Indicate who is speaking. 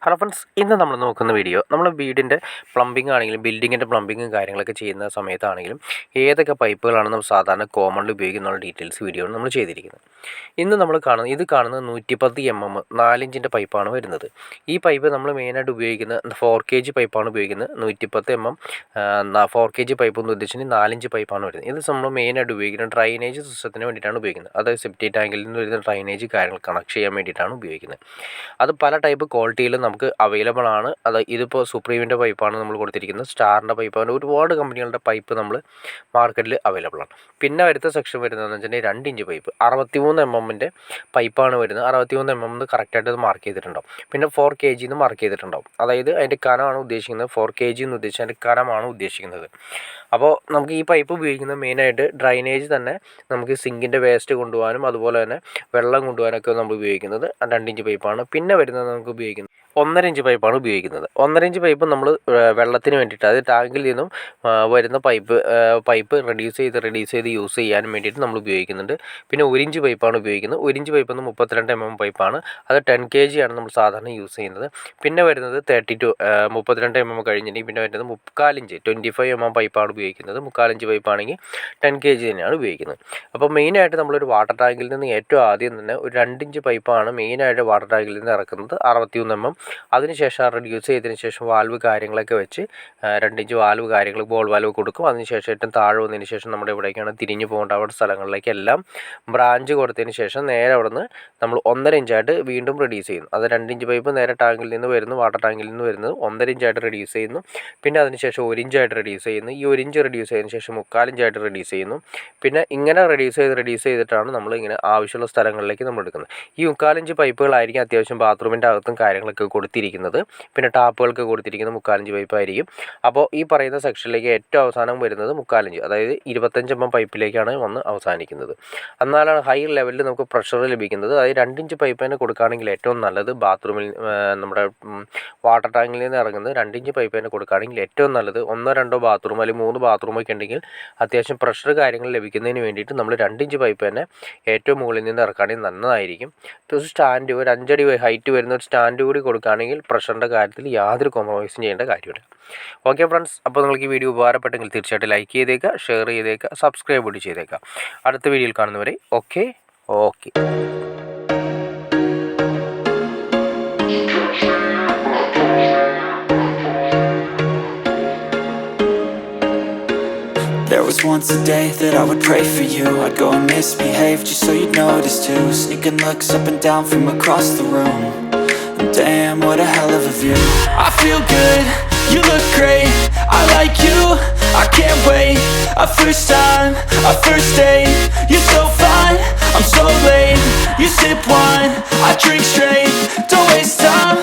Speaker 1: Hello friends, ഇന്ന് നമ്മൾ നോക്കുന്ന വീഡിയോ നമ്മൾ വീടിൻ്റെ പ്ലംബിംഗ് ആണെങ്കിലും ബിൽഡിങ്ങിൻ്റെ പ്ലംബിങ്ങും കാര്യങ്ങളൊക്കെ ചെയ്യുന്ന സമയത്താണെങ്കിലും ഏതൊക്കെ പൈപ്പുകളാണ് നമ്മൾ സാധാരണ കോമൺലി ഉപയോഗിക്കുന്ന ഡീറ്റെയിൽസ് വീഡിയോ നമ്മൾ ചെയ്തിരിക്കുന്നത്. ഇന്ന് നമ്മൾ കാണുന്നത് 110 mm 4 ഇഞ്ചിൻ്റെ പൈപ്പാണ് വരുന്നത്. ഈ പൈപ്പ് നമ്മൾ മെയിനായിട്ട് ഉപയോഗിക്കുന്നത് 4 kg പൈപ്പാണ് ഉപയോഗിക്കുന്നത്. 110 mm 4 kg പൈപ്പ് എന്ന് ഉദ്ദേശിച്ചിട്ടുണ്ടെങ്കിൽ 4 ഇഞ്ച് പൈപ്പാണ് വരുന്നത്. ഇത് നമ്മൾ മെയിനായിട്ട് ഉപയോഗിക്കുന്നത് ഡ്രൈനേജ് സിസ്റ്റത്തിന് വേണ്ടിയിട്ടാണ് ഉപയോഗിക്കുന്നത്. അതായത് സെപ്റ്റി ടാങ്കിൽ നിന്ന് വരുന്ന ഡ്രൈനേജ് കാര്യങ്ങൾ കണക്ട് ചെയ്യാൻ വേണ്ടിയിട്ടാണ് ഉപയോഗിക്കുന്നത്. അത് പല ടൈപ്പ് ക്വാളിറ്റിയിൽ നമുക്ക് അവൈലബിൾ ആണ്. ഇതിപ്പോൾ സുപ്രീമിൻ്റെ പൈപ്പാണ് നമ്മൾ കൊടുത്തിരിക്കുന്നത്, സ്റ്റാറിൻ്റെ പൈപ്പാണ്, ഒരുപാട് കമ്പനികളുടെ പൈപ്പ് നമ്മൾ മാർക്കറ്റിൽ അവൈലബിൾ ആണ്. പിന്നെ വരുന്ന സെക്ഷൻ വരുന്നതെന്ന് വെച്ചിട്ടുണ്ടെങ്കിൽ 2 ഇഞ്ച് പൈപ്പ് 63 mm പൈപ്പാണ് വരുന്നത്. 63 mm കറക്റ്റായിട്ട് മാർക്ക് ചെയ്തിട്ടുണ്ടാവും. പിന്നെ 4 kg എന്ന് മാർക്ക് ചെയ്തിട്ടുണ്ടാവും. അതായത് അതിൻ്റെ കനമാണ് ഉദ്ദേശിക്കുന്നത്. 4 kg എന്ന് ഉദ്ദേശിച്ച് അതിൻ്റെ കനമാണ് ഉദ്ദേശിക്കുന്നത്. അപ്പോൾ നമുക്ക് ഈ പൈപ്പ് ഉപയോഗിക്കുന്നത് മെയിനായിട്ട് ഡ്രൈനേജ് തന്നെ നമുക്ക് സിങ്കിൻ്റെ വേസ്റ്റ് കൊണ്ടുപോകാനും അതുപോലെ തന്നെ വെള്ളം കൊണ്ടുപോകാനൊക്കെ നമ്മൾ ഉപയോഗിക്കുന്നത് 2 ഇഞ്ച് പൈപ്പാണ്. പിന്നെ വരുന്നത് നമുക്ക് ഉപയോഗിക്കുന്നത് 1.5 ഇഞ്ച് പൈപ്പാണ് ഉപയോഗിക്കുന്നത്. 1.5 ഇഞ്ച് പൈപ്പ് നമ്മൾ വെള്ളത്തിന് വേണ്ടിയിട്ട്, അത് ടാങ്കിൽ നിന്നും വരുന്ന പൈപ്പ് റെഡ്യൂസ് ചെയ്ത് യൂസ് ചെയ്യാൻ വേണ്ടിയിട്ട് നമ്മൾ ഉപയോഗിക്കുന്നുണ്ട്. പിന്നെ 1 ഇഞ്ച് പൈപ്പാണ് ഉപയോഗിക്കുന്നത്. 1 ഇഞ്ച് പൈപ്പ് 32 mm പൈപ്പാണ്. അത് 10 kg ആണ് നമ്മൾ സാധാരണ യൂസ് ചെയ്യുന്നത്. പിന്നെ വരുന്നത് 32 mm കഴിഞ്ഞിട്ടുണ്ടെങ്കിൽ പിന്നെ വരുന്നത് 3/4 ഇഞ്ച് 25 mm പൈപ്പാണ് ഉപയോഗിക്കുന്നത്. 3/4 ഇഞ്ച് പൈപ്പാണെങ്കിൽ 10 kg തന്നെയാണ് ഉപയോഗിക്കുന്നത്. അപ്പോൾ മെയിനായിട്ട് നമ്മളൊരു വാട്ടർ ടാങ്കിൽ നിന്ന് ഏറ്റവും ആദ്യം തന്നെ ഒരു 2 ഇഞ്ച് പൈപ്പാണ് മെയിനായിട്ട് വാട്ടർ ടാങ്കിൽ നിന്ന് ഇറക്കുന്നത്. 63 mm. അതിനുശേഷം റെഡ്യൂസ് ചെയ്തതിന് ശേഷം വാൽവ് കാര്യങ്ങളൊക്കെ വെച്ച് 2 ഇഞ്ച് വാൽവ് കാര്യങ്ങൾ ബോൾ വാൽവ് കൊടുക്കും. അതിനുശേഷം ഏറ്റവും താഴെ വന്നതിന് ശേഷം നമ്മുടെ എവിടേക്കാണ് തിരിഞ്ഞു പോകേണ്ട അവിടെ സ്ഥലങ്ങളിലേക്കെല്ലാം ബ്രാഞ്ച് കൊടുത്തതിന് ശേഷം നേരെ അവിടെ നിന്ന് നമ്മൾ 1.5 ഇഞ്ചായിട്ട് വീണ്ടും റെഡ്യൂസ് ചെയ്യുന്നു. അത് 2 ഇഞ്ച് പൈപ്പ് നേരെ ടാങ്കിൽ നിന്ന് വരുന്നു, വാട്ടർ ടാങ്കിൽ നിന്ന് വരുന്നത് 1.5 ഇഞ്ചായിട്ട് റെഡ്യൂസ് ചെയ്യുന്നു. പിന്നെ അതിനുശേഷം 1 ഇഞ്ചായിട്ട് റെഡ്യൂസ് ചെയ്യുന്നു. ഈ 1 ഇഞ്ച് റെഡ്യൂസ് ചെയ്തതിന് ശേഷം 3/4 ഇഞ്ചായിട്ട് റെഡ്യൂസ് ചെയ്യുന്നു. പിന്നെ ഇങ്ങനെ റെഡ്യൂസ് ചെയ്തിട്ടാണ് നമ്മൾ ഇങ്ങനെ ആവശ്യമുള്ള സ്ഥലങ്ങളിലേക്ക് നമ്മൾ എടുക്കുന്നത്. ഈ 3/4 ഇഞ്ച് പൈപ്പുകളായിരിക്കും അത്യാവശ്യം ബാത്റൂമിൻ്റെ അകത്തും കാര്യങ്ങളൊക്കെ കൊടുത്തിരിക്കുന്നത്. പിന്നെ ടാപ്പുകൾക്ക് കൊടുത്തിരിക്കുന്നത് 3/4 ഇഞ്ച് പൈപ്പായിരിക്കും. അപ്പോൾ ഈ പറയുന്ന സെക്ഷനിലേക്ക് ഏറ്റവും അവസാനം വരുന്നത് 3/4 ഇഞ്ച്, അതായത് 25 mm പൈപ്പിലേക്കാണ് വന്ന് അവസാനിക്കുന്നത്. എന്നാലാണ് ഹൈ ലെവലിൽ നമുക്ക് പ്രഷർ ലഭിക്കുന്നത്. അതായത് 2 ഇഞ്ച് പൈപ്പ് തന്നെ കൊടുക്കുകയാണെങ്കിൽ ഏറ്റവും നല്ലത്. ബാത്റൂമിൽ നമ്മുടെ വാട്ടർ ടാങ്കിൽ നിന്ന് ഇറങ്ങുന്നത് 2 ഇഞ്ച് പൈപ്പ് തന്നെ കൊടുക്കുകയാണെങ്കിൽ ഏറ്റവും നല്ലത്. 1-2 ബാത്റൂം അല്ലെങ്കിൽ 3 ബാത്റൂമൊക്കെ ഉണ്ടെങ്കിൽ അത്യാവശ്യം പ്രഷർ കാര്യങ്ങൾ ലഭിക്കുന്നതിന് വേണ്ടിയിട്ട് നമ്മൾ 2 ഇഞ്ച് പൈപ്പ് തന്നെ ഏറ്റവും മുകളിൽ നിന്ന് ഇറക്കുകയാണെങ്കിൽ നല്ലതായിരിക്കും. ഒരു സ്റ്റാൻഡ്, ഒരു 5 അടി ഹൈറ്റ് വരുന്ന ഒരു സ്റ്റാൻഡ് കൂടി കൊടുക്കുകയാണെങ്കിൽ പ്രഷറിൻ്റെ കാര്യത്തിൽ യാതൊരു കോംപ്രമൈസും ചെയ്യേണ്ട കാര്യമില്ല. ഓക്കെ ഫ്രണ്ട്സ്, അപ്പോൾ നിങ്ങൾക്ക് ഈ വീഡിയോ ഉപകാരപ്പെട്ടെങ്കിൽ തീർച്ചയായിട്ടും ലൈക്ക് ചെയ്തേക്കുക, ഷെയർ ചെയ്തേക്കുക, സബ്സ്ക്രൈബ് കൂടി ചെയ്തേക്കുക. അടുത്ത വീഡിയോയിൽ കാണുന്നവരെ okay.
Speaker 2: There was once a day that I would pray for you. I'd go and misbehave just so you'd notice too. Sneaking looks up and down from across the room. And damn, what a hell of a view. I feel good, you look great, I like you, I can't wait. A first time, a first date. You're so fine, I'm so late. You sip wine, I drink straight. Don't waste time,